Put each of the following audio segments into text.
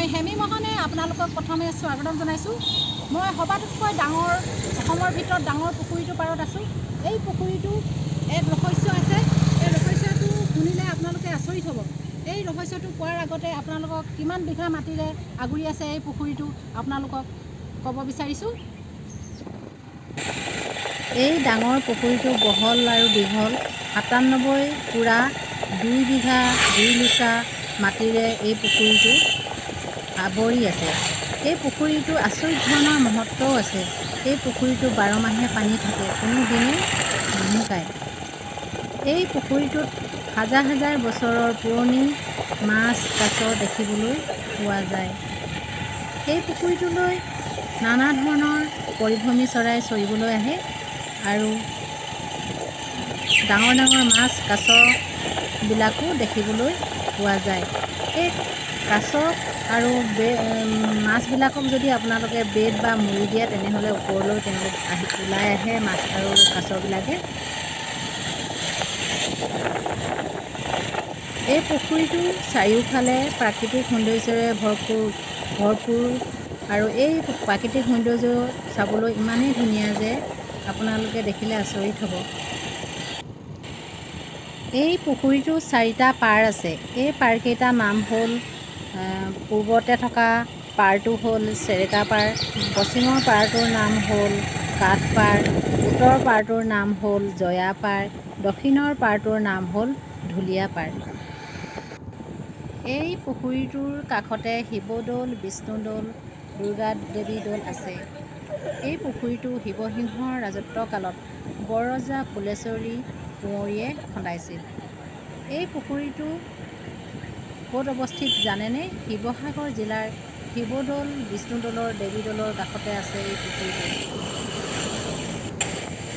মই হেমি মোহনে আপোনালোকক প্ৰথমে স্বাগতম জনাইছোঁ। মই সবাতোতকৈ ডাঙৰ অসমৰ ভিতৰত ডাঙৰ পুখুৰীটোৰ পাৰত আছোঁ। এই পুখুৰীটো এক ৰহস্য আছে। এই ৰহস্যটো শুনিলে আপোনালোকে আচৰিত হ'ব। এই ৰহস্যটো পোৱাৰ আগতে আপোনালোকক কিমান বিঘা মাটিৰে আগুৰি আছে এই পুখুৰীটো আপোনালোকক ক'ব বিচাৰিছোঁ। এই ডাঙৰ পুখুৰীটো বহল আৰু দীঘল ৯৭ পুৰা 2 বিঘা 2 লিচা মাটিৰে এই পুখুৰীটো আৱৰি আছে। এই পুখুৰীটো আচৰিত ধৰণৰ মহত্বও আছে। এই পুখুৰীটো 12 মাহে পানী থাকে, কোনো দিনেই নুশুকায়। এই পুখুৰীটোত হাজাৰ হাজাৰ বছৰৰ পুৰণি মাছ কাছ দেখিবলৈ পোৱা যায়। এই পুখুৰীটোলৈ নানা ধৰণৰ পৰিভ্ৰমী চৰাই চৰিবলৈ আহে আৰু ডাঙৰ ডাঙৰ মাছ কাছবিলাকো দেখিবলৈ পোৱা যায়। এই কাছ আৰু মাছবিলাকক যদি আপোনালোকে বেদ বা মুৰি দিয়ে তেনেহ'লে ওপৰলৈ তেওঁলোক ওলাই আহে মাছ আৰু কাছবিলাকে। এই পুখুৰীটোৰ চাৰিওফালে প্ৰাকৃতিক সৌন্দৰ্যৰে ভৰপূৰ আৰু এই প্ৰাকৃতিক সৌন্দৰ্য চাবলৈ ইমানেই ধুনীয়া যে আপোনালোকে দেখিলে আচৰিত হ'ব। এই পুখুৰীটোৰ 4টা পাৰ আছে। এই পাৰকেইটাৰ নাম হ'ল পূৰ্বতে থকা পাৰটো হ'ল চেৰেকা পাৰ, পশ্চিমৰ পাৰটোৰ নাম হ'ল কাঠ পাৰ, উত্তৰ পাৰটোৰ নাম হ'ল জয়া পাৰ, দক্ষিণৰ পাৰটোৰ নাম হ'ল ঢুলীয়া পাৰ। এই পুখুৰীটোৰ কাষতে শিৱদৌল, বিষ্ণুদৌল, দুৰ্গা দেৱী দৌল আছে। এই পুখুৰীটো শিৱসিংহৰ ৰাজত্বকালত বৰৰজা ফুলেশ্বৰী কুঁৱৰীয়ে খন্দাইছিল। এই পুখুৰীটো ক'ত অৱস্থিত জানেনে? শিৱসাগৰ জিলাৰ শিৱদৌল, বিষ্ণুদৌলৰ দেৱীদৌলৰ কাষতে আছে এই পুখুৰীটো।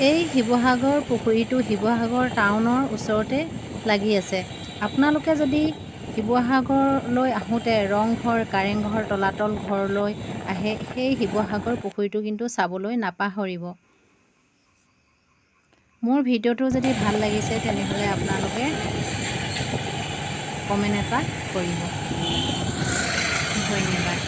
এই শিৱসাগৰ পুখুৰীটো শিৱসাগৰ টাউনৰ ওচৰতে লাগি আছে। আপোনালোকে যদি শিৱসাগৰলৈ আহোঁতে ৰংঘৰ, কাৰেংঘৰ, তলাতল ঘৰলৈ আহে সেই শিৱসাগৰ পুখুৰীটো কিন্তু চাবলৈ নাপাহৰিব। মোৰ ভিডিঅ'টো যদি ভাল লাগিছে তেনেহ'লে আপোনালোকে কমেণ্ট এটা কৰিব। ধন্যবাদ।